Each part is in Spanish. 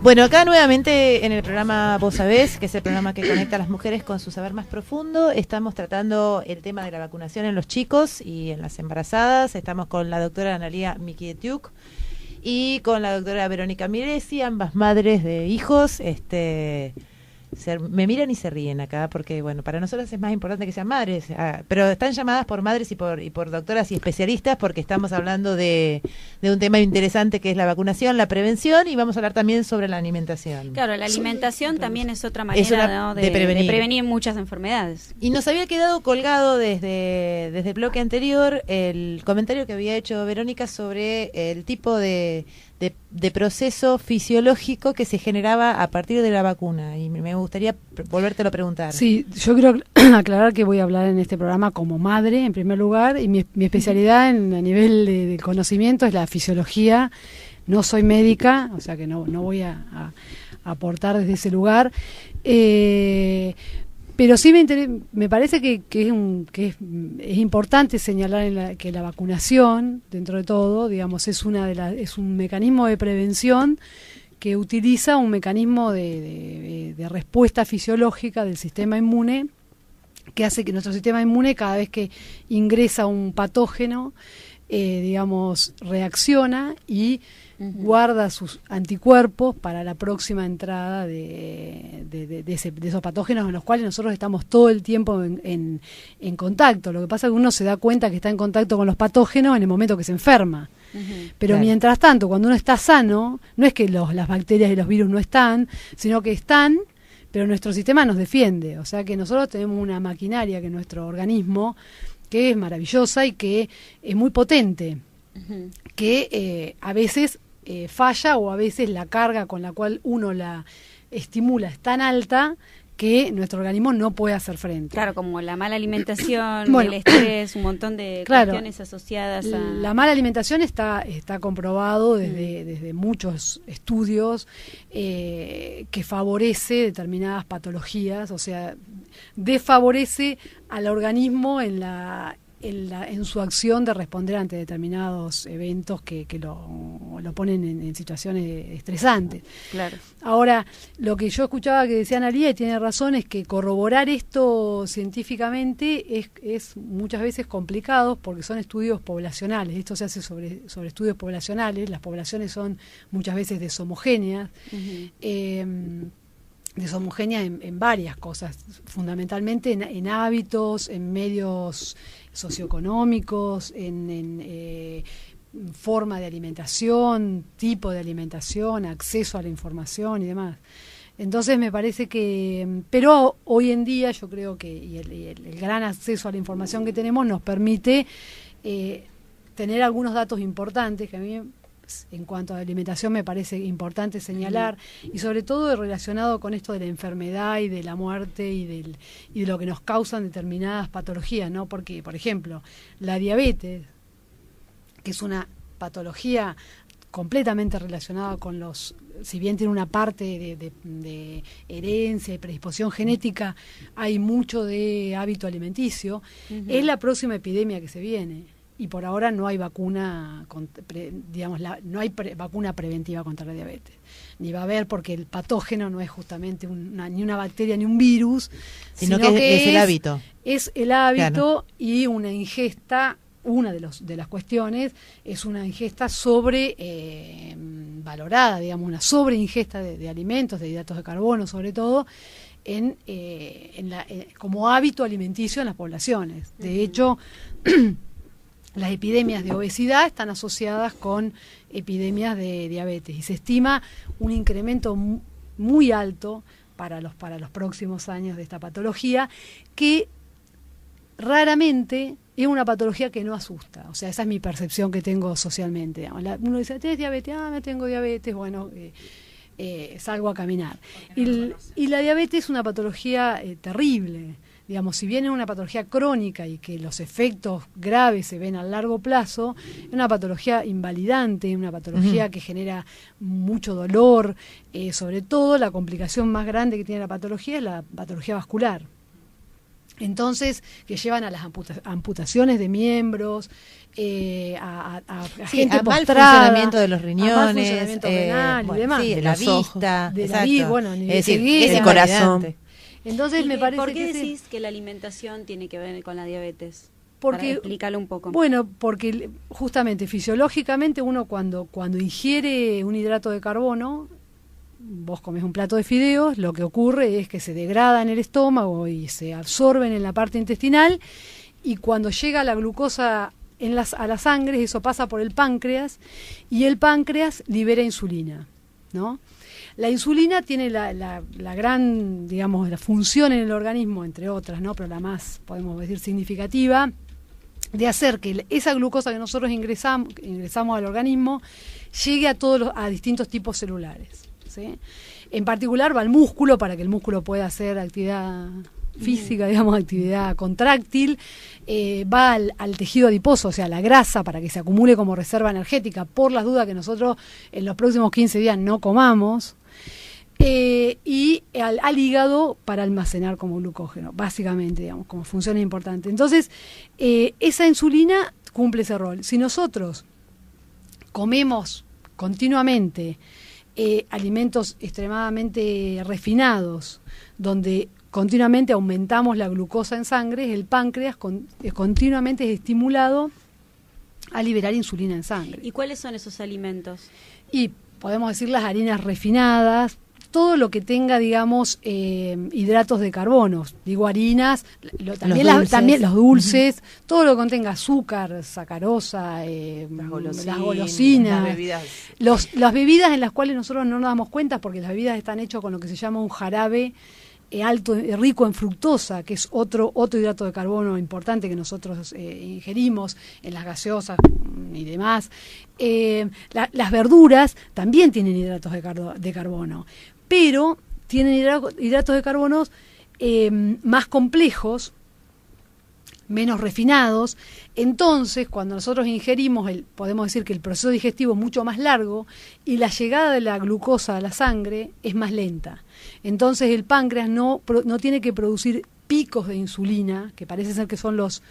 Bueno, acá nuevamente en el programa Vos Sabés, que es el programa que conecta a las mujeres con su saber más profundo, estamos tratando el tema de la vacunación en los chicos y en las embarazadas. Estamos con la doctora Analía Mikietiuk y con la doctora Verónica Miresi, ambas madres de hijos. Me miran y se ríen acá porque, bueno, para nosotros es más importante que sean madres, pero están llamadas por madres y por doctoras y especialistas porque estamos hablando de un tema interesante que es la vacunación, la prevención, y vamos a hablar también sobre la alimentación. Claro, la alimentación también es otra manera, ¿no? de prevenir muchas enfermedades. Y nos había quedado colgado desde el bloque anterior el comentario que había hecho Verónica sobre el tipo de proceso fisiológico que se generaba a partir de la vacuna, y me gustaría volvértelo a preguntar. Sí, yo quiero aclarar que voy a hablar en este programa como madre, en primer lugar, y mi especialidad a nivel de conocimiento es la fisiología. No soy médica, o sea que no voy a aportar desde ese lugar. Pero sí me parece que es importante señalar que la vacunación, dentro de todo, digamos, es un mecanismo de prevención que utiliza un mecanismo de respuesta fisiológica del sistema inmune, que hace que nuestro sistema inmune, cada vez que ingresa un patógeno, reacciona y guarda sus anticuerpos para la próxima entrada de esos patógenos, en los cuales nosotros estamos todo el tiempo en contacto. Lo que pasa es que uno se da cuenta que está en contacto con los patógenos en el momento que se enferma. Pero claro, mientras tanto, cuando uno está sano, no es que las bacterias y los virus no están, sino que están, pero nuestro sistema nos defiende. O sea que nosotros tenemos una maquinaria, que es nuestro organismo, que es maravillosa y que es muy potente, que a veces falla, o a veces la carga con la cual uno la estimula es tan alta que nuestro organismo no puede hacer frente. Claro, como la mala alimentación, el estrés, un montón de cuestiones asociadas a... La mala alimentación está comprobado desde muchos estudios que favorece determinadas patologías, o sea, desfavorece al organismo en su acción de responder ante determinados eventos que lo ponen en situaciones estresantes. Claro. Ahora, lo que yo escuchaba que decía Analía, y tiene razón, es que corroborar esto científicamente es muchas veces complicado, porque son estudios poblacionales. Esto se hace sobre estudios poblacionales. Las poblaciones son muchas veces deshomogéneas. Deshomogéneas en varias cosas, fundamentalmente en hábitos, en medios socioeconómicos, en forma de alimentación, tipo de alimentación, acceso a la información y demás. Entonces me parece que, pero hoy en día yo creo que el gran acceso a la información que tenemos nos permite tener algunos datos importantes que a mí, en cuanto a alimentación, me parece importante señalar, y sobre todo relacionado con esto de la enfermedad y de la muerte y de lo que nos causan determinadas patologías, ¿no? Porque, por ejemplo, la diabetes, que es una patología completamente relacionada con si bien tiene una parte de herencia y predisposición genética, hay mucho de hábito alimenticio, es la próxima epidemia que se viene. Y por ahora no hay vacuna, no hay vacuna preventiva contra la diabetes. Ni va a haber, porque el patógeno no es justamente ni una bacteria ni un virus, sino que es el hábito. Es el hábito, claro. Y una ingesta, una de las cuestiones, es una ingesta valorada, digamos, una sobreingesta de alimentos, de hidratos de carbono sobre todo, como hábito alimenticio en las poblaciones. De hecho, las epidemias de obesidad están asociadas con epidemias de diabetes, y se estima un incremento muy alto para los próximos años de esta patología, que raramente es una patología que no asusta. O sea, esa es mi percepción que tengo socialmente. Digamos. Uno dice, ¿tienes diabetes? Me tengo diabetes, bueno, salgo a caminar. Y la diabetes es una patología terrible. Digamos, si bien es una patología crónica y que los efectos graves se ven a largo plazo, es una patología invalidante, una patología que genera mucho dolor. Sobre todo, la complicación más grande que tiene la patología es la patología vascular. Entonces, que llevan a las amputaciones de miembros, a gente a mal postrada, funcionamiento de los riñones, a mal funcionamiento renal y demás. Sí, de la vista, de la vista, bueno, es decir, el corazón. Entonces me parece ¿Por qué decís que la alimentación tiene que ver con la diabetes? Para explicarlo un poco. Bueno, porque justamente fisiológicamente uno cuando ingiere un hidrato de carbono, vos comés un plato de fideos, lo que ocurre es que se degrada en el estómago y se absorben en la parte intestinal, y cuando llega la glucosa a la sangre, eso pasa por el páncreas, y el páncreas libera insulina, ¿no? La insulina tiene la gran, digamos, la función en el organismo, entre otras, ¿no? Pero la más, podemos decir, significativa, de hacer que esa glucosa que nosotros ingresamos al organismo llegue a distintos tipos celulares, ¿sí? En particular va al músculo, para que el músculo pueda hacer actividad física, digamos, actividad contráctil, va al tejido adiposo, o sea, la grasa, para que se acumule como reserva energética, por las dudas que nosotros en los próximos 15 días no comamos, y al hígado para almacenar como glucógeno, básicamente, digamos, como función importante. Entonces, esa insulina cumple ese rol. Si nosotros comemos continuamente alimentos extremadamente refinados, donde continuamente aumentamos la glucosa en sangre, el páncreas continuamente es estimulado a liberar insulina en sangre. ¿Y cuáles son esos alimentos? Y podemos decir las harinas refinadas, todo lo que tenga, digamos, hidratos de carbono. Digo harinas, también los dulces, todo lo que contenga azúcar, sacarosa, las golosinas, las bebidas en las cuales nosotros no nos damos cuenta, porque las bebidas están hechas con lo que se llama un jarabe rico en fructosa, que es otro hidrato de carbono importante que nosotros ingerimos en las gaseosas y demás. Las verduras también tienen hidratos de carbono, pero tienen hidratos de carbono más complejos, menos refinados. Entonces, cuando nosotros ingerimos, podemos decir que el proceso digestivo es mucho más largo y la llegada de la glucosa a la sangre es más lenta. Entonces el páncreas no tiene que producir picos de insulina, que parece ser que son los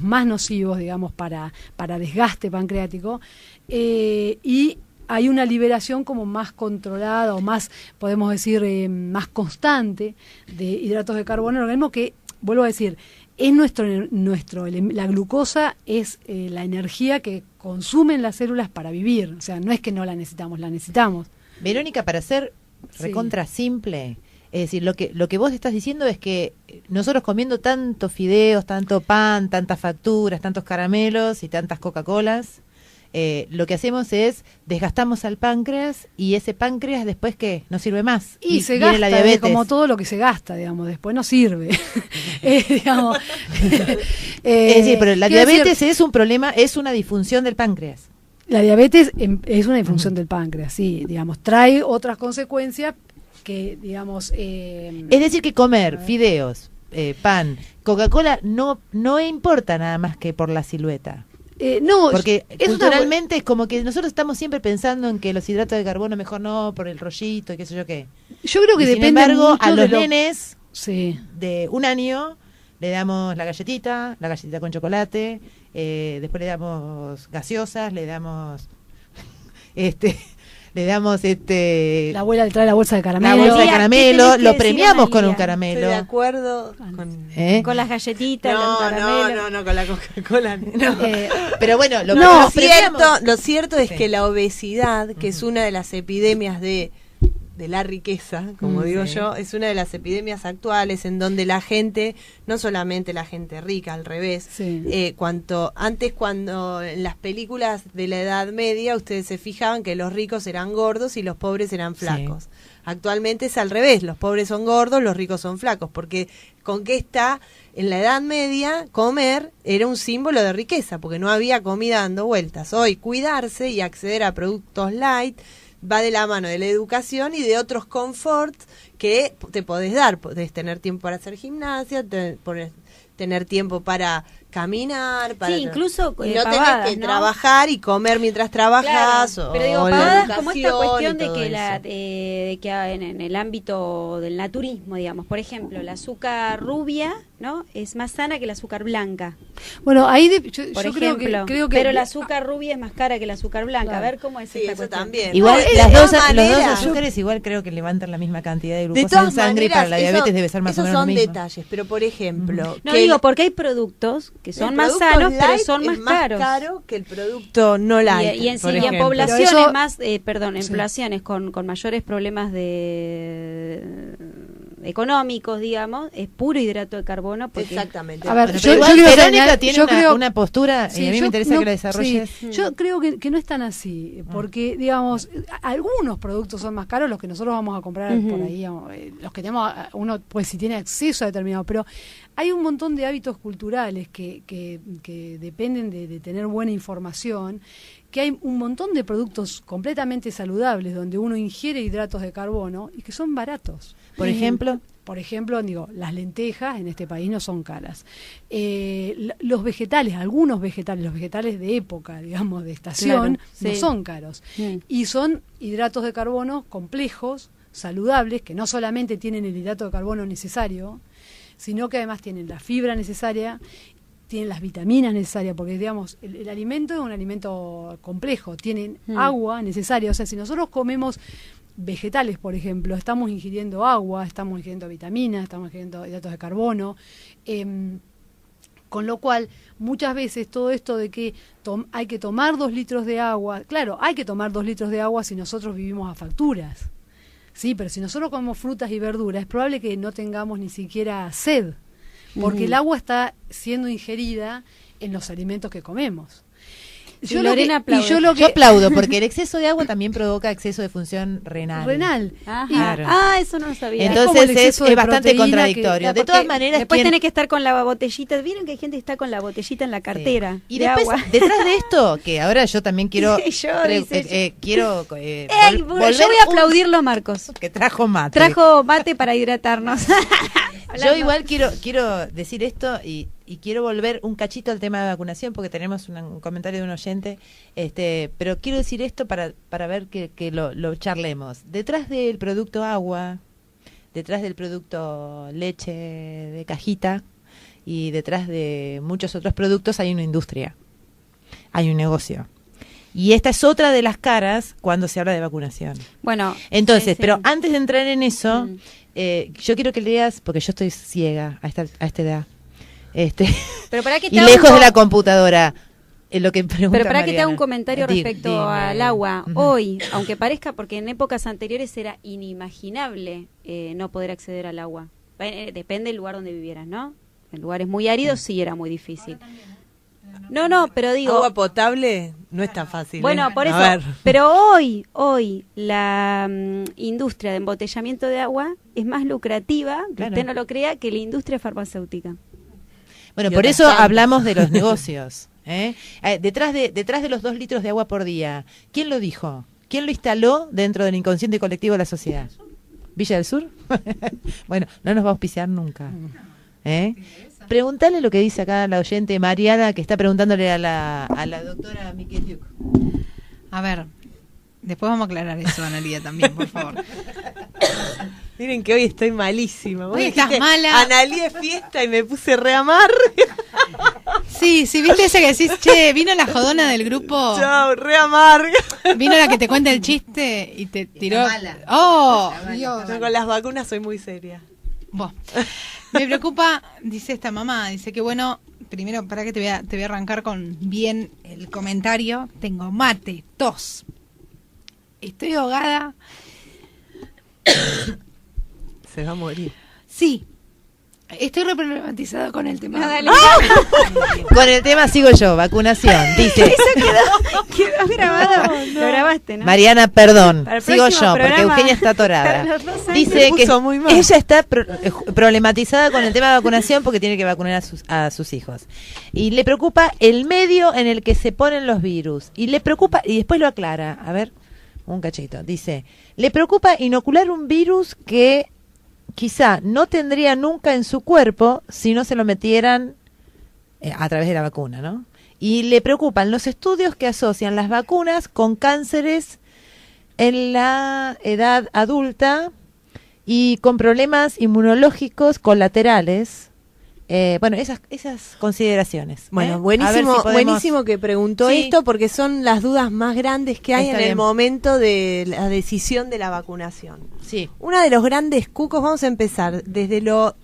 más nocivos, digamos, para desgaste pancreático, y hay una liberación como más controlada o más, podemos decir, más constante de hidratos de carbono en el organismo, que, vuelvo a decir, es la glucosa es la energía que consumen las células para vivir. O sea, no es que no la necesitamos, la necesitamos. Verónica, para ser recontra simple, es decir, lo que vos estás diciendo es que nosotros comiendo tantos fideos, tanto pan, tantas facturas, tantos caramelos y tantas Coca-Colas, lo que hacemos es desgastamos al páncreas, y ese páncreas después que no sirve más y se gasta, la diabetes. Como todo lo que se gasta, digamos, después no sirve. Digamos, es decir, pero la diabetes es un problema, es una disfunción del páncreas. La diabetes es una disfunción del páncreas, sí, digamos, trae otras consecuencias que, digamos, es decir, que comer fideos, pan, Coca-Cola no importa nada más que por la silueta. No, porque culturalmente es como que nosotros estamos siempre pensando en que los hidratos de carbono mejor no, por el rollito y qué sé yo qué. Yo creo que depende. Sin embargo, a los nenes sí, de 1 año le damos la galletita con chocolate, después le damos gaseosas, le damos la abuela le trae la bolsa de caramelo. La bolsa de caramelo, lo premiamos con un caramelo. Estoy de acuerdo con las galletitas, no, con la Coca-Cola. No. Pero bueno, lo cierto es que la obesidad, que es una de las epidemias de la riqueza, como digo yo, es una de las epidemias actuales en donde la gente, no solamente la gente rica, al revés, cuando en las películas de la Edad Media ustedes se fijaban que los ricos eran gordos y los pobres eran flacos. Actualmente es al revés, los pobres son gordos, los ricos son flacos, porque con qué está en la Edad Media comer era un símbolo de riqueza, porque no había comida dando vueltas. Hoy cuidarse y acceder a productos light va de la mano de la educación y de otros conforts que te podés dar. Podés tener tiempo para hacer gimnasia, tener tiempo para caminar, para incluso y no pavadas, tenés que trabajar y comer mientras trabajas. Claro, pero digo, pavadas como esta cuestión de que que en el ámbito del naturismo, digamos, por ejemplo, el azúcar rubia, ¿no? Es más sana que el azúcar blanca. Bueno, ahí yo creo que pero el azúcar rubia es más cara que el azúcar blanca. Claro. A ver cómo es esta cuestión. También. Igual los dos azúcares igual creo que levantan la misma cantidad de glucosa en sangre, y para la diabetes debe ser más o menos lo mismo. Esos son detalles, pero por ejemplo, no digo porque hay productos que son más sanos, pero son más caros. Caro que el producto no light. Y en poblaciones más, en poblaciones con mayores problemas económicos, digamos, es puro hidrato de carbono. Exactamente. A ver, Verónica tiene una postura, y a mí me interesa que la desarrolles. Sí, yo creo que no es tan así, porque, digamos, algunos productos son más caros, los que nosotros vamos a comprar por ahí, los que tenemos, uno pues si tiene acceso a determinado, pero hay un montón de hábitos culturales que dependen de tener buena información, que hay un montón de productos completamente saludables donde uno ingiere hidratos de carbono y que son baratos. Por ejemplo, digo, las lentejas en este país no son caras. Los vegetales, algunos vegetales, los vegetales de época, digamos, de estación, no son caros. Y son hidratos de carbono complejos, saludables, que no solamente tienen el hidrato de carbono necesario, sino que además tienen la fibra necesaria, tienen las vitaminas necesarias, porque digamos, el alimento es un alimento complejo, tienen agua necesaria. O sea, si nosotros comemos vegetales, por ejemplo, estamos ingiriendo agua, estamos ingiriendo vitaminas, estamos ingiriendo hidratos de carbono, con lo cual muchas veces todo esto de que hay que tomar 2 litros de agua, claro, hay que tomar 2 litros de agua si nosotros vivimos a facturas, sí, pero si nosotros comemos frutas y verduras es probable que no tengamos ni siquiera sed, porque el agua está siendo ingerida en los alimentos que comemos. Yo aplaudo, porque el exceso de agua también provoca exceso de función renal. Claro. Eso no lo sabía. Entonces es bastante contradictorio. De todas maneras, después tenés que estar con la botellita. Vieron que hay gente que está con la botellita en la cartera. Y después, agua. Detrás de esto, que ahora yo también quiero yo voy a aplaudirlo a Marcos, que trajo mate. Trajo mate para hidratarnos. Yo igual quiero decir esto y quiero volver un cachito al tema de vacunación, porque tenemos un comentario de un oyente, pero quiero decir esto para ver que lo charlemos. Detrás del producto agua, detrás del producto leche de cajita y detrás de muchos otros productos hay una industria, hay un negocio. Y esta es otra de las caras cuando se habla de vacunación. Bueno, entonces, pero antes de entrar en eso, yo quiero que leas, porque yo estoy ciega a esta edad. Pero para que y lejos de la computadora, lo que pregunta pero para Mariana. que te haga un comentario respecto al agua. Hoy, aunque parezca, porque en épocas anteriores era inimaginable no poder acceder al agua. Depende del lugar donde vivieras, ¿no? En lugares muy áridos sí era muy difícil. No, pero digo, agua potable no es tan fácil. Bueno, por eso. Pero hoy la industria de embotellamiento de agua es más lucrativa, que usted no lo crea, que la industria farmacéutica. Bueno, por eso hablamos de los negocios. Detrás de los 2 litros de agua por día, ¿quién lo dijo? ¿Quién lo instaló dentro del inconsciente colectivo de la sociedad? ¿Villa del Sur? Bueno, no nos va a auspiciar nunca. Preguntale lo que dice acá la oyente Mariana, que está preguntándole a la doctora Miquel. A ver, después vamos a aclarar eso, Analía, también, por favor. Miren que hoy estoy malísima. Hoy estás mala. Analía es fiesta y me puse re amarga. Sí, viste ese que decís, che, vino la jodona del grupo. Chao, re amarga. Vino la que te cuenta el chiste y te tiró. Mala. ¡Oh! Dios. Yo con las vacunas soy muy seria. Vos. Me preocupa, dice esta mamá, dice que bueno, primero para que te voy a arrancar con bien el comentario. Tengo mate, tos. Estoy ahogada. Se va a morir. Sí. Estoy reproblematizada con el tema. Con el tema sigo yo, vacunación. Dice. Eso quedó grabado. No. Lo grabaste, ¿no? Mariana, perdón. Sigo yo, porque Eugenia está atorada. Dice que ella está problematizada con el tema de vacunación porque tiene que vacunar a sus hijos. Y le preocupa el medio en el que se ponen los virus. Y le preocupa, y después lo aclara. A ver, un cachito. Dice, le preocupa inocular un virus que quizá no tendría nunca en su cuerpo si no se lo metieran a través de la vacuna, ¿no? Y le preocupan los estudios que asocian las vacunas con cánceres en la edad adulta y con problemas inmunológicos colaterales. Bueno, esas consideraciones. Bueno, buenísimo, buenísimo que preguntó esto, porque son las dudas más grandes que hay en el momento de la decisión de la vacunación. Sí. Uno de los grandes cucos, vamos a empezar desde lo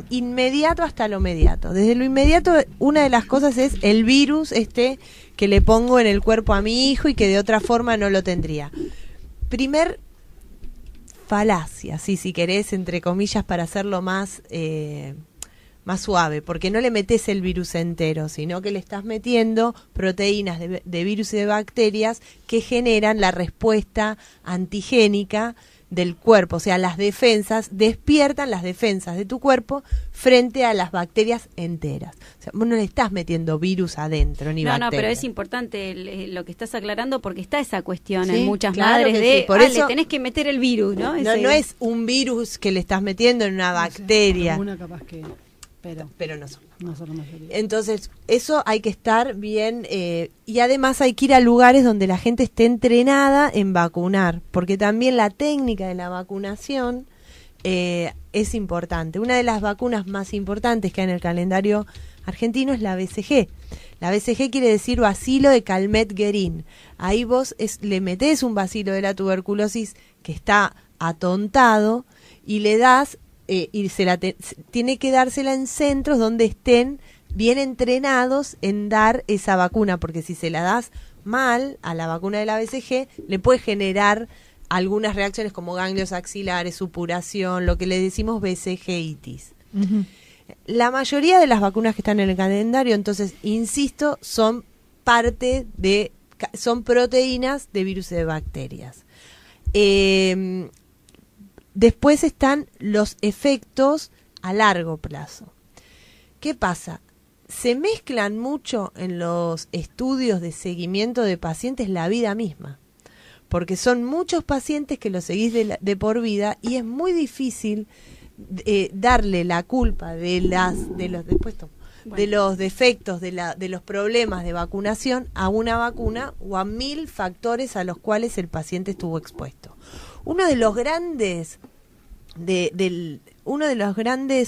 inmediato hasta lo mediato. Desde lo inmediato, una de las cosas es el virus que le pongo en el cuerpo a mi hijo y que de otra forma no lo tendría. Primer falacia, si querés, entre comillas, para hacerlo más suave, porque no le metes el virus entero, sino que le estás metiendo proteínas de virus y de bacterias que generan la respuesta antigénica del cuerpo, o sea, las defensas, despiertan las defensas de tu cuerpo frente a las bacterias enteras. O sea, vos no le estás metiendo virus adentro, ni bacterias. No, pero es importante lo que estás aclarando, porque está esa cuestión ¿Sí? en muchas Claro madres que sí. Por eso, le tenés que meter el virus, ¿no? No es un virus que le estás metiendo en una bacteria. Alguna capaz que... Pero no son. No son la mayoría. Entonces, eso hay que estar bien, y además hay que ir a lugares donde la gente esté entrenada en vacunar, porque también la técnica de la vacunación es importante. Una de las vacunas más importantes que hay en el calendario argentino es la BCG. La BCG quiere decir bacilo de Calmette-Guerin. Ahí vos le metés un bacilo de la tuberculosis que está atontado y le das... y tiene que dársela en centros donde estén bien entrenados en dar esa vacuna, porque si se la das mal a la vacuna de la BCG, le puede generar algunas reacciones como ganglios axilares, supuración, lo que le decimos BCG-itis. Uh-huh. La mayoría de las vacunas que están en el calendario, entonces, insisto, son proteínas de virus y de bacterias. Después están los efectos a largo plazo. ¿Qué pasa? Se mezclan mucho en los estudios de seguimiento de pacientes la vida misma, porque son muchos pacientes que los seguís de por vida y es muy difícil darle la culpa de los defectos, de los problemas de vacunación a una vacuna o a 1000 factores a los cuales el paciente estuvo expuesto. Uno de los grandes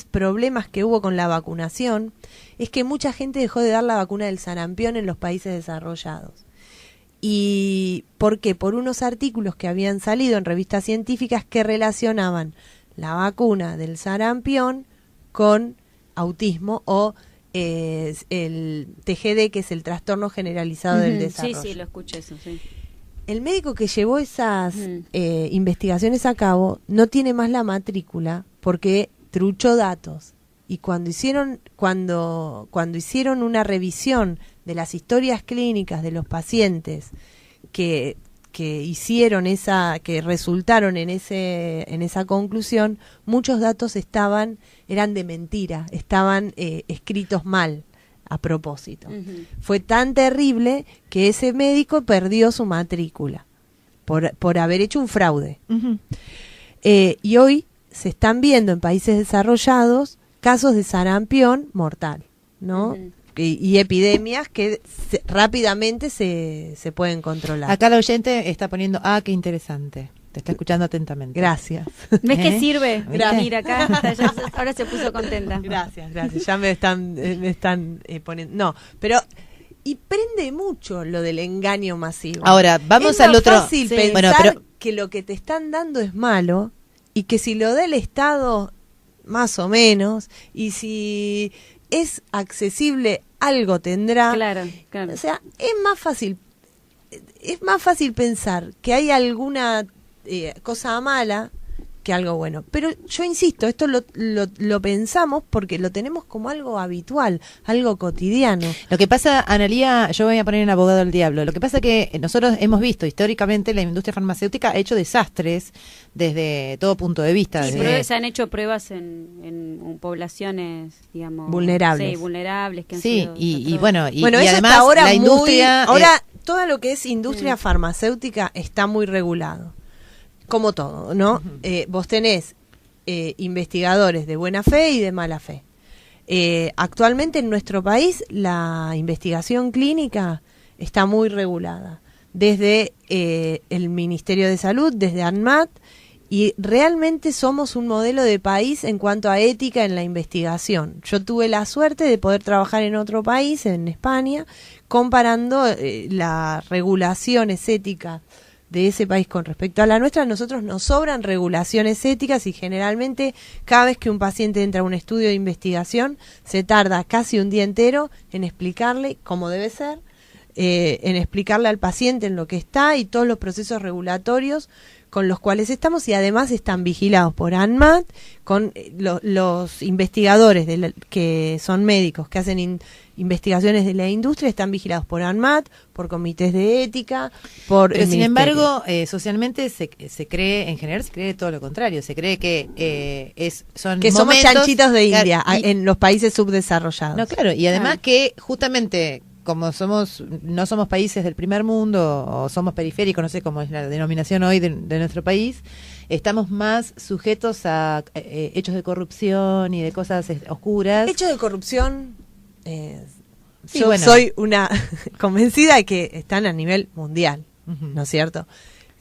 problemas que hubo con la vacunación es que mucha gente dejó de dar la vacuna del sarampión en los países desarrollados. ¿Y por qué? Por unos artículos que habían salido en revistas científicas que relacionaban la vacuna del sarampión con autismo o el TGD, que es el trastorno generalizado del desarrollo. Sí, lo escuché eso, sí. El médico que llevó esas investigaciones a cabo no tiene más la matrícula porque truchó datos. Y cuando hicieron una revisión de las historias clínicas de los pacientes que resultaron en esa conclusión, muchos datos eran de mentira, estaban escritos mal a propósito. Uh-huh. Fue tan terrible que ese médico perdió su matrícula por haber hecho un fraude. Uh-huh. Y hoy se están viendo en países desarrollados casos de sarampión mortal, ¿no? Uh-huh. Y epidemias que rápidamente se pueden controlar. Acá la oyente está poniendo, qué interesante. Te está escuchando atentamente. Gracias. ¿Ves que sirve? Mira, acá ahora se puso contenta. Gracias. Ya me están poniendo. No, pero y prende mucho lo del engaño masivo. Ahora, vamos al otro. Es fácil pensar que lo que te están dando es malo y que si lo da el Estado, más o menos, y si es accesible, algo tendrá. Claro. O sea, es más fácil pensar que hay alguna cosa mala que algo bueno. Pero yo insisto, esto lo pensamos porque lo tenemos como algo habitual, algo cotidiano. Lo que pasa, Analía, yo voy a poner en abogado del diablo, lo que pasa que nosotros hemos visto históricamente la industria farmacéutica ha hecho desastres desde todo punto de vista. Sí, pero se han hecho pruebas en poblaciones, digamos, vulnerables. Sí, vulnerables. Que han sí, sido y bueno, y eso además ahora la industria... ahora todo lo que es industria farmacéutica está muy regulado. Como todo, ¿no? Uh-huh. Vos tenés investigadores de buena fe y de mala fe. Actualmente en nuestro país la investigación clínica está muy regulada, desde el Ministerio de Salud, desde ANMAT, y realmente somos un modelo de país en cuanto a ética en la investigación. Yo tuve la suerte de poder trabajar en otro país, en España, comparando las regulaciones éticas de ese país con respecto a la nuestra. A nosotros nos sobran regulaciones éticas y generalmente cada vez que un paciente entra a un estudio de investigación se tarda casi un día entero en explicarle cómo debe ser, en explicarle al paciente en lo que está y todos los procesos regulatorios con los cuales estamos, y además están vigilados por ANMAT, con los investigadores que son médicos, que hacen investigaciones de la industria, están vigilados por ANMAT, por comités de ética, por Pero el sin ministerio. embargo, socialmente se cree, en general se cree todo lo contrario, se cree que son Que somos momentos, chanchitos de India y- en los países subdesarrollados. No, claro, y además Claro. que justamente como no somos países del primer mundo o somos periféricos, no sé cómo es la denominación hoy de nuestro país, estamos más sujetos a hechos de corrupción y de cosas oscuras. Hechos de corrupción, Sí, yo bueno. soy una convencida de que están a nivel mundial, Ujú. ¿no es cierto?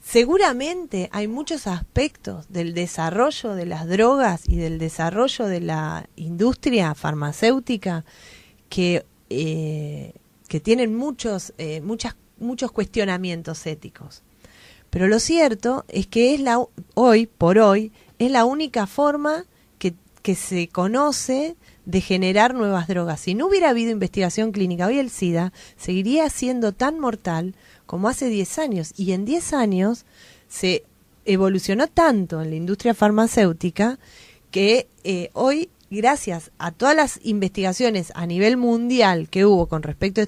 Seguramente hay muchos aspectos del desarrollo de las drogas y del desarrollo de la industria farmacéutica que tienen muchos cuestionamientos éticos. Pero lo cierto es que hoy por hoy es la única forma que se conoce de generar nuevas drogas. Si no hubiera habido investigación clínica, hoy el SIDA seguiría siendo tan mortal como hace 10 años. Y en 10 años se evolucionó tanto en la industria farmacéutica que hoy, gracias a todas las investigaciones a nivel mundial que hubo con respecto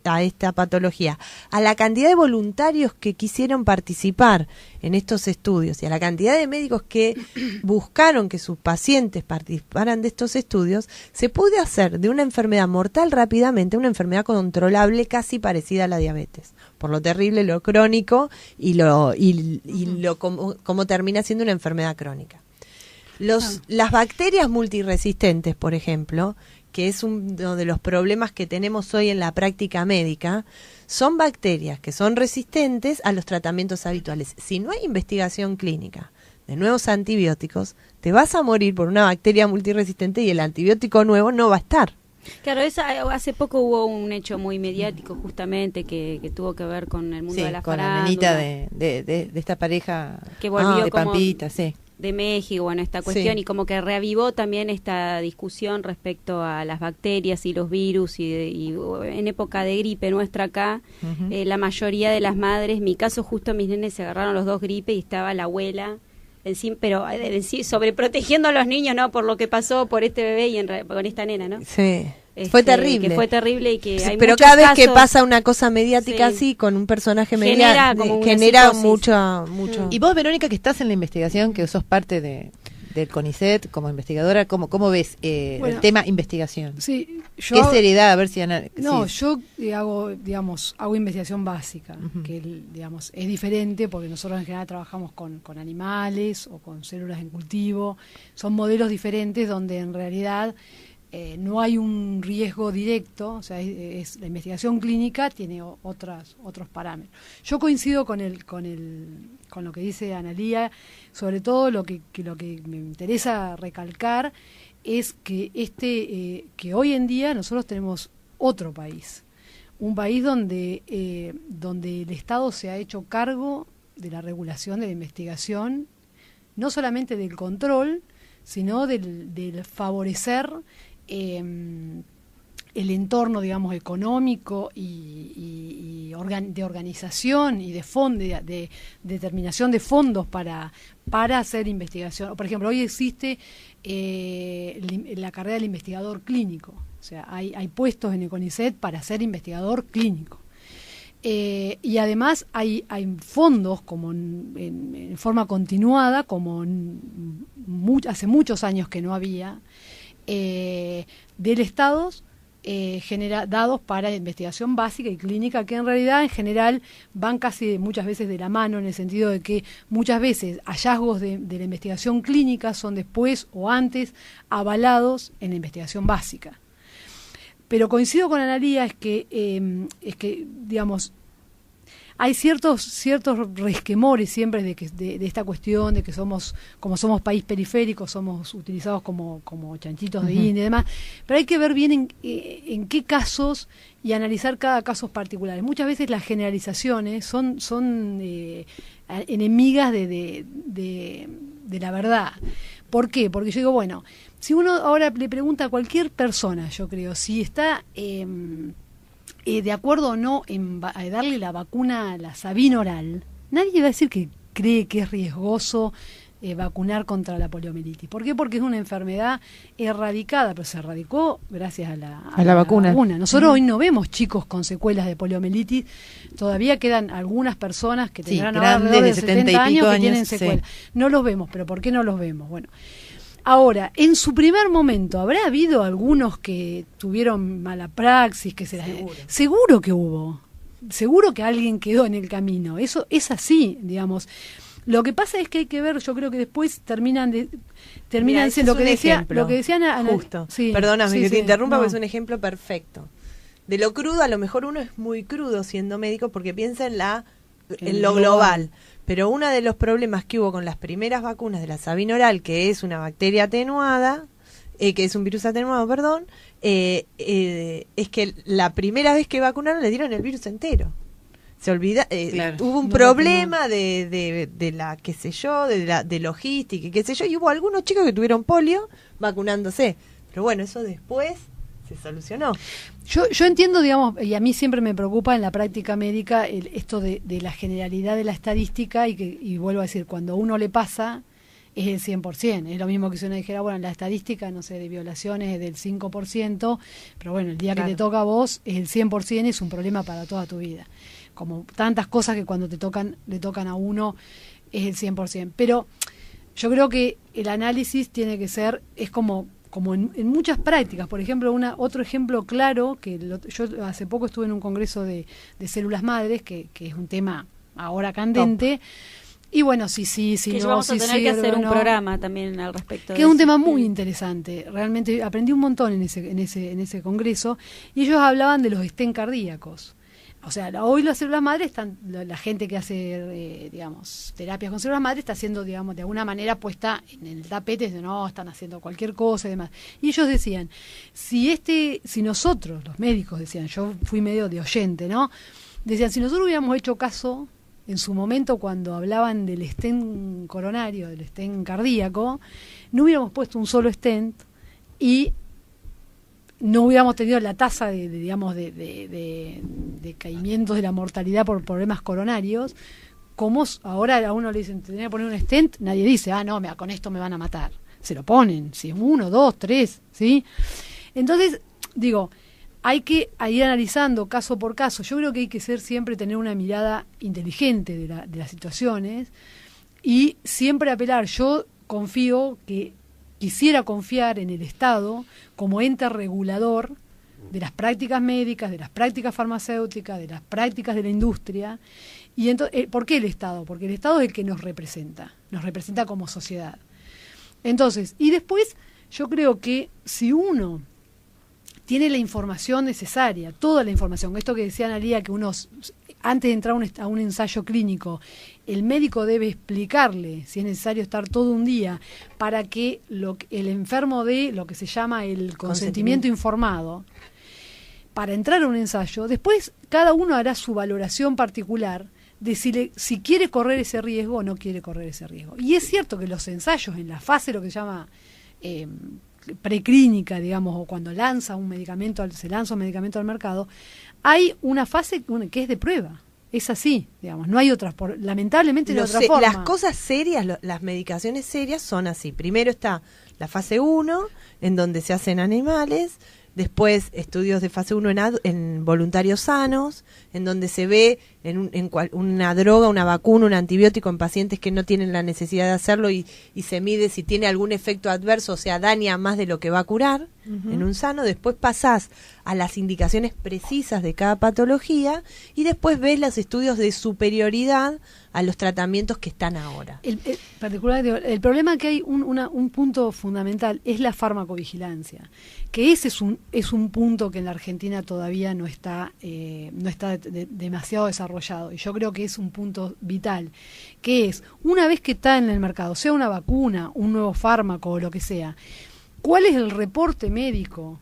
a esta patología, a la cantidad de voluntarios que quisieron participar en estos estudios y a la cantidad de médicos que buscaron que sus pacientes participaran de estos estudios, se pudo hacer de una enfermedad mortal rápidamente una enfermedad controlable casi parecida a la diabetes, por lo terrible, lo crónico y cómo termina siendo una enfermedad crónica. Las bacterias multiresistentes, por ejemplo, que es uno de los problemas que tenemos hoy en la práctica médica, son bacterias que son resistentes a los tratamientos habituales. Si no hay investigación clínica de nuevos antibióticos, te vas a morir por una bacteria multiresistente y el antibiótico nuevo no va a estar. Claro, hace poco hubo un hecho muy mediático justamente que tuvo que ver con el mundo Sí, de la con la farándula, nenita de esta pareja que volvió de como Pampita, sí. de México, bueno, esta cuestión, Sí. y como que reavivó también esta discusión respecto a las bacterias y los virus, y en época de gripe nuestra acá, Ujú. la mayoría de las madres, en mi caso justo mis nenes se agarraron los dos gripe y estaba la abuela encima, pero sobreprotegiendo a los niños, ¿no? Por lo que pasó por este bebé y con esta nena, ¿no? Sí. Fue terrible. Que fue terrible y que Sí, hay pero muchos cada vez que casos- pasa una cosa mediática Sí. así, con un personaje Genera como una genera psicosis. mucho... Y vos, Verónica, que estás en la investigación, que sos parte del CONICET como investigadora, ¿cómo ves el Bueno, tema investigación? Sí, ¿Qué seriedad? A ver si... No, sí. yo hago investigación básica, Ujú. que es diferente porque nosotros en general trabajamos con animales o con células en cultivo. Son modelos diferentes donde en realidad no hay un riesgo directo, o sea, la investigación clínica tiene otros parámetros. Yo coincido con lo que dice Analía, sobre todo lo que me interesa recalcar es que que hoy en día nosotros tenemos otro país, un país donde el Estado se ha hecho cargo de la regulación de la investigación, no solamente del control, sino del favorecer el entorno, digamos, económico y de organización y de determinación de fondos para hacer investigación. Por ejemplo, hoy existe la carrera del investigador clínico, o sea, hay puestos en el CONICET para ser investigador clínico. Y además hay fondos como en forma continuada, como hace muchos años que no había, del Estado, dados para investigación básica y clínica, que en realidad en general van casi muchas veces de la mano, en el sentido de que muchas veces hallazgos de la investigación clínica son después o antes avalados en la investigación básica. Pero coincido con Analía, es que digamos, hay ciertos resquemores siempre de esta cuestión de que como somos país periférico, somos utilizados como chanchitos de India y demás, pero hay que ver bien en qué casos y analizar cada caso particular. Muchas veces las generalizaciones son enemigas de la verdad. ¿Por qué? Porque yo digo, bueno, si uno ahora le pregunta a cualquier persona, yo creo, si está de acuerdo o no en darle la vacuna a la Sabin oral, nadie va a decir que cree que es riesgoso vacunar contra la poliomielitis. ¿Por qué? Porque es una enfermedad erradicada, pero se erradicó gracias a la vacuna. Nosotros hoy no vemos chicos con secuelas de poliomielitis, todavía quedan algunas personas que tendrán alrededor de 70 años que tienen secuelas. Sí. No los vemos, pero ¿por qué no los vemos? Bueno, ahora, en su primer momento, ¿habrá habido algunos que tuvieron mala praxis? Seguro que hubo. Seguro que alguien quedó en el camino. Eso es así, digamos. Lo que pasa es que hay que ver, yo creo que después terminan siendo lo que decían justo. Sí, perdóname que te interrumpa, porque es un ejemplo perfecto. De lo crudo, a lo mejor uno es muy crudo siendo médico porque piensa en lo global. Pero uno de los problemas que hubo con las primeras vacunas de la Sabin oral, que es una bacteria atenuada, que es un virus atenuado, perdón, es que la primera vez que vacunaron le dieron el virus entero. Se olvida, hubo un problema de la, qué sé yo, de logística, qué sé yo, y hubo algunos chicos que tuvieron polio vacunándose. Pero bueno, eso después se solucionó. Yo entiendo, digamos, y a mí siempre me preocupa en la práctica médica esto de la generalidad de la estadística y vuelvo a decir, cuando a uno le pasa es el 100%. Es lo mismo que si uno dijera, bueno, la estadística, no sé, de violaciones es del 5%, pero bueno, el día que te toca a vos es el 100%, es un problema para toda tu vida. Como tantas cosas que cuando le tocan a uno es el 100%. Pero yo creo que el análisis tiene que ser, es como en muchas prácticas. Por ejemplo, otro ejemplo claro, que yo hace poco estuve en un congreso de células madres, que es un tema ahora candente. Top. Y bueno, sí, que vamos a tener que hacer un programa también al respecto. Que es un tema muy interesante. Realmente aprendí un montón en ese congreso. Y ellos hablaban de los stent cardíacos. O sea, hoy las células madres la gente que hace, digamos, terapias con células madres está haciendo, digamos, de alguna manera puesta en el tapete, están haciendo cualquier cosa y demás. Y ellos decían, si nosotros, los médicos decían, yo fui medio de oyente, ¿no? Decían, si nosotros hubiéramos hecho caso en su momento cuando hablaban del stent coronario, del stent cardíaco, no hubiéramos puesto un solo stent y no hubiéramos tenido la tasa de caimientos de la mortalidad por problemas coronarios, como ahora a uno le dicen, tenía que poner un stent, nadie dice, no, con esto me van a matar. Se lo ponen, si es 1, 2, 3, ¿sí? Entonces, digo, hay que ir analizando caso por caso. Yo creo que hay que siempre tener una mirada inteligente de las situaciones y siempre apelar. Yo quisiera confiar en el Estado como ente regulador de las prácticas médicas, de las prácticas farmacéuticas, de las prácticas de la industria. Y entonces, ¿por qué el Estado? Porque el Estado es el que nos representa como sociedad. Entonces, y después yo creo que si uno tiene la información necesaria, toda la información, esto que decía Analía, que antes de entrar a un ensayo clínico, el médico debe explicarle si es necesario estar todo un día para que el enfermo dé lo que se llama el consentimiento informado para entrar a un ensayo. Después cada uno hará su valoración particular de si quiere correr ese riesgo o no quiere correr ese riesgo. Y es cierto que los ensayos en la fase, lo que se llama preclínica, digamos, o cuando se lanza un medicamento al mercado, hay una fase que es de prueba. Es así, digamos, no hay otra, lamentablemente no hay otra forma. Las cosas serias, las medicaciones serias son así. Primero está la fase 1, en donde se hacen animales, después estudios de fase 1 en voluntarios sanos, en donde se ve una droga, una vacuna, un antibiótico en pacientes que no tienen la necesidad de hacerlo y se mide si tiene algún efecto adverso, o sea, daña más de lo que va a curar en un sano. Después pasás a las indicaciones precisas de cada patología y después ves los estudios de superioridad a los tratamientos que están ahora. El problema que hay un punto fundamental es la farmacovigilancia, que ese es un punto que en la Argentina todavía no está demasiado desarrollado, y yo creo que es un punto vital, que es, una vez que está en el mercado, sea una vacuna, un nuevo fármaco o lo que sea, ¿cuál es el reporte médico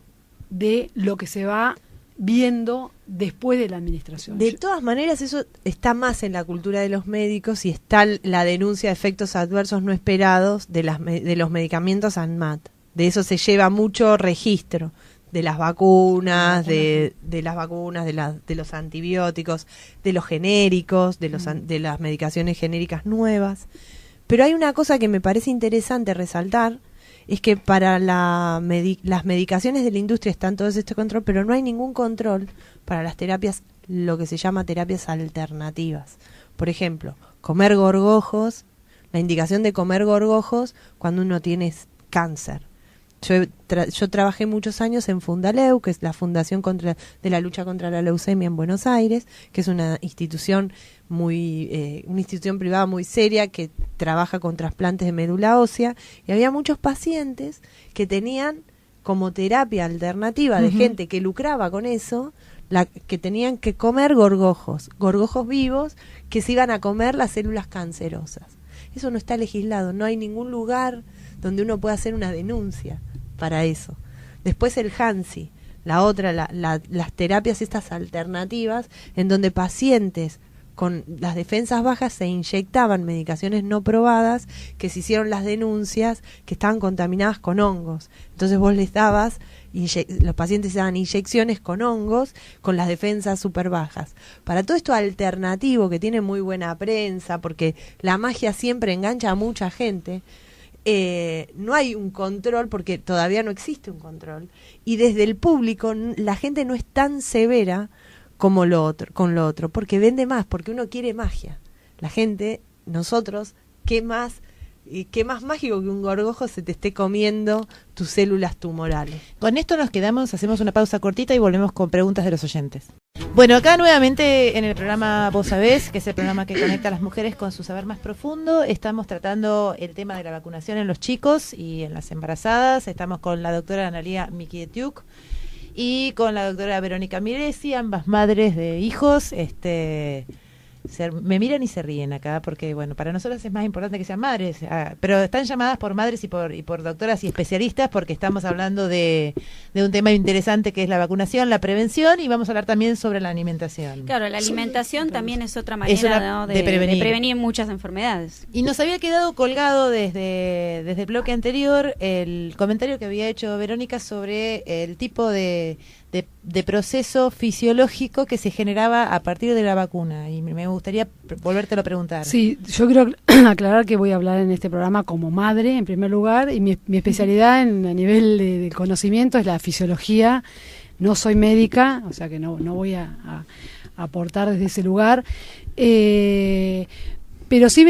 de lo que se va viendo después de la administración? De todas maneras, eso está más en la cultura de los médicos, y está la denuncia de efectos adversos no esperados de los medicamentos ANMAT. De eso se lleva mucho registro, de las vacunas, de los antibióticos, de los genéricos, de las medicaciones genéricas nuevas. Pero hay una cosa que me parece interesante resaltar, es que para las medicaciones de la industria están todo este control, pero no hay ningún control para las terapias, lo que se llama terapias alternativas. Por ejemplo, comer gorgojos, la indicación de comer gorgojos cuando uno tiene cáncer. Yo trabajé muchos años en Fundaleu, que es la Fundación de la Lucha contra la Leucemia en Buenos Aires, que es una institución una institución privada muy seria que trabaja con trasplantes de médula ósea, y había muchos pacientes que tenían como terapia alternativa de gente que lucraba con eso, que tenían que comer gorgojos vivos, que se iban a comer las células cancerosas. Eso no está legislado, no hay ningún lugar donde uno pueda hacer una denuncia para eso. Después el HANSI, las terapias estas alternativas, en donde pacientes con las defensas bajas se inyectaban medicaciones no probadas, que se hicieron las denuncias que estaban contaminadas con hongos. Entonces vos les dabas, los pacientes se daban inyecciones con hongos con las defensas súper bajas. Para todo esto alternativo, que tiene muy buena prensa, porque la magia siempre engancha a mucha gente, no hay un control, porque todavía no existe un control. Y desde el público la gente no es tan severa como con lo otro, porque vende más, porque uno quiere magia. La gente, nosotros, ¿qué más mágico que un gorgojo se te esté comiendo tus células tumorales? Con esto nos quedamos, hacemos una pausa cortita y volvemos con preguntas de los oyentes. Bueno, acá nuevamente en el programa Vos Sabés, que es el programa que conecta a las mujeres con su saber más profundo, estamos tratando el tema de la vacunación en los chicos y en las embarazadas. Estamos con la doctora Analía Mikitiuk y con la doctora Verónica Miresi, ambas madres de hijos. Me miran y se ríen acá, porque bueno, para nosotros es más importante que sean madres, pero están llamadas por madres y por doctoras y especialistas, porque estamos hablando de un tema interesante, que es la vacunación, la prevención, y vamos a hablar también sobre la alimentación. Claro, la alimentación también es otra manera de prevenir muchas enfermedades. Y nos había quedado colgado desde el bloque anterior el comentario que había hecho Verónica sobre el tipo de proceso fisiológico que se generaba a partir de la vacuna, y me gustaría volvértelo a preguntar. Sí, yo quiero aclarar que voy a hablar en este programa como madre, en primer lugar, y mi especialidad a nivel de conocimiento es la fisiología. No soy médica, o sea que no voy a aportar desde ese lugar, pero sí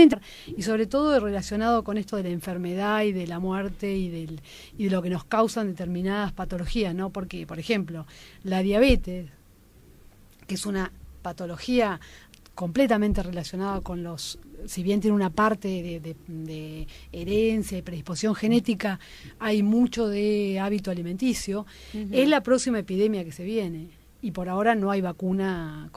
y sobre todo relacionado con esto de la enfermedad y de la muerte y de lo que nos causan determinadas patologías, ¿no? Porque, por ejemplo, la diabetes, que es una patología completamente relacionada con si bien tiene una parte de herencia y predisposición genética, hay mucho de hábito alimenticio. Es la próxima epidemia que se viene. Y por ahora no hay vacuna,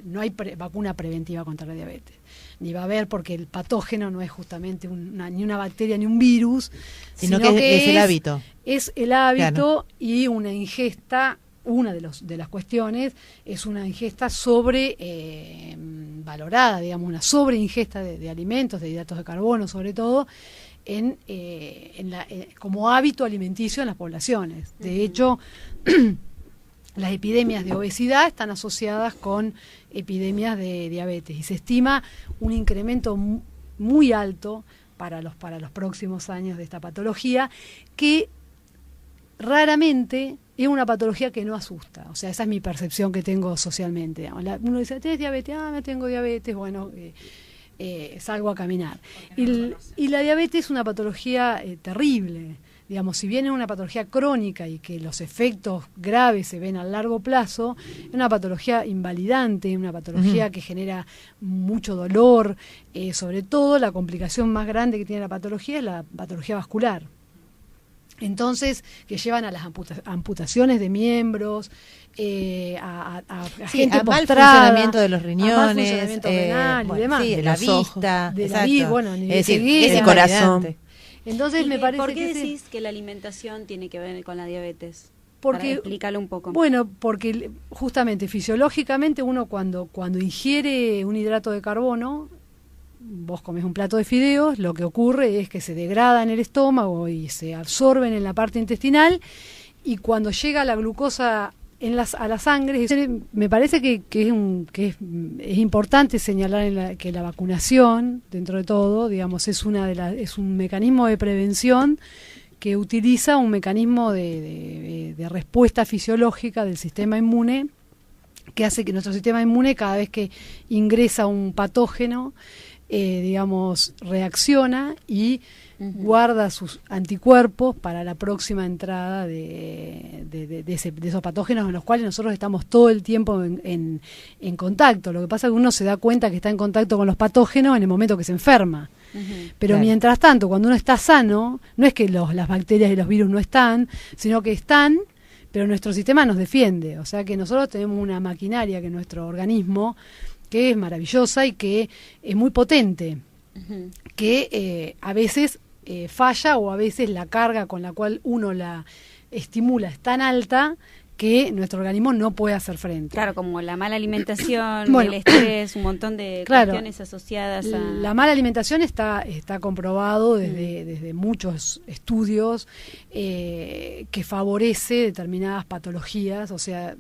no hay vacuna preventiva contra la diabetes. Ni va a haber, porque el patógeno no es justamente ni una bacteria ni un virus, sino que es el hábito. Es el hábito, claro. Y una ingesta, una de las cuestiones es una ingesta valorada, digamos, una sobreingesta de alimentos, de hidratos de carbono sobre todo, como hábito alimenticio en las poblaciones. De hecho, las epidemias de obesidad están asociadas con epidemias de diabetes, y se estima un incremento muy alto para los próximos años de esta patología, que raramente es una patología que no asusta. O sea, esa es mi percepción que tengo socialmente. Uno dice, ¿tienes diabetes? No tengo diabetes, bueno, salgo a caminar. Y la diabetes es una patología terrible. digamos, si bien es una patología crónica y que los efectos graves se ven a largo plazo, es una patología invalidante, una patología que genera mucho dolor, sobre todo la complicación más grande que tiene la patología es la patología vascular. Entonces, que llevan a las amputaciones de miembros, a gente a mal postrada, funcionamiento de los riñones, a mal funcionamiento renal y demás. sí, de la vista, de la vista, bueno, ni es decir, seguir, es el corazón. invalidante. Entonces me parece ¿Por qué que decís que la alimentación tiene que ver con la diabetes? porque Explícalo un poco. Bueno, porque justamente fisiológicamente uno cuando ingiere un hidrato de carbono, vos comes un plato de fideos, lo que ocurre es que se degrada en el estómago y se absorben en la parte intestinal, y cuando llega la glucosa a la sangre, me parece que es importante señalar que la vacunación, dentro de todo, digamos, es un mecanismo de prevención que utiliza un mecanismo de respuesta fisiológica del sistema inmune, que hace que nuestro sistema inmune, cada vez que ingresa un patógeno, digamos, reacciona y guarda sus anticuerpos para la próxima entrada de esos patógenos, en los cuales nosotros estamos todo el tiempo en contacto. Lo que pasa es que uno se da cuenta que está en contacto con los patógenos en el momento que se enferma. Pero mientras tanto, cuando uno está sano, no es que las bacterias y los virus no están, sino que están, pero nuestro sistema nos defiende. O sea que nosotros tenemos una maquinaria, que es nuestro organismo, que es maravillosa y que es muy potente, que a veces falla, o a veces la carga con la cual uno la estimula es tan alta que nuestro organismo no puede hacer frente. Claro, como la mala alimentación, bueno, el estrés, un montón de cuestiones asociadas a... La mala alimentación está comprobado desde muchos estudios, que favorece determinadas patologías, o sea,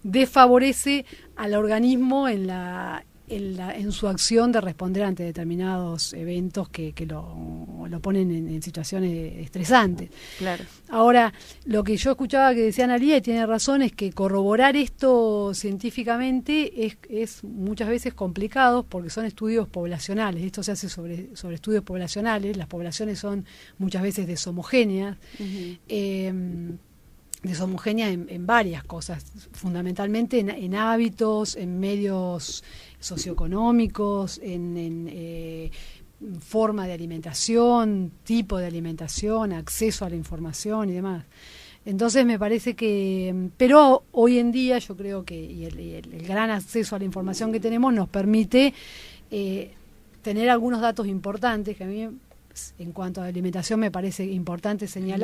desfavorece al organismo en su acción de responder ante determinados eventos que lo ponen en situaciones estresantes. Claro. Ahora, lo que yo escuchaba que decía Analía, y tiene razón, es que corroborar esto científicamente es muchas veces complicado, porque son estudios poblacionales. Esto se hace sobre estudios poblacionales. Las poblaciones son muchas veces deshomogéneas. Deshomogéneas en varias cosas, fundamentalmente en hábitos, en medios socioeconómicos, en forma de alimentación, tipo de alimentación, acceso a la información y demás. Entonces me parece que, pero hoy en día yo creo que el gran acceso a la información que tenemos nos permite tener algunos datos importantes que a mí, en cuanto a alimentación, me parece importante señalar.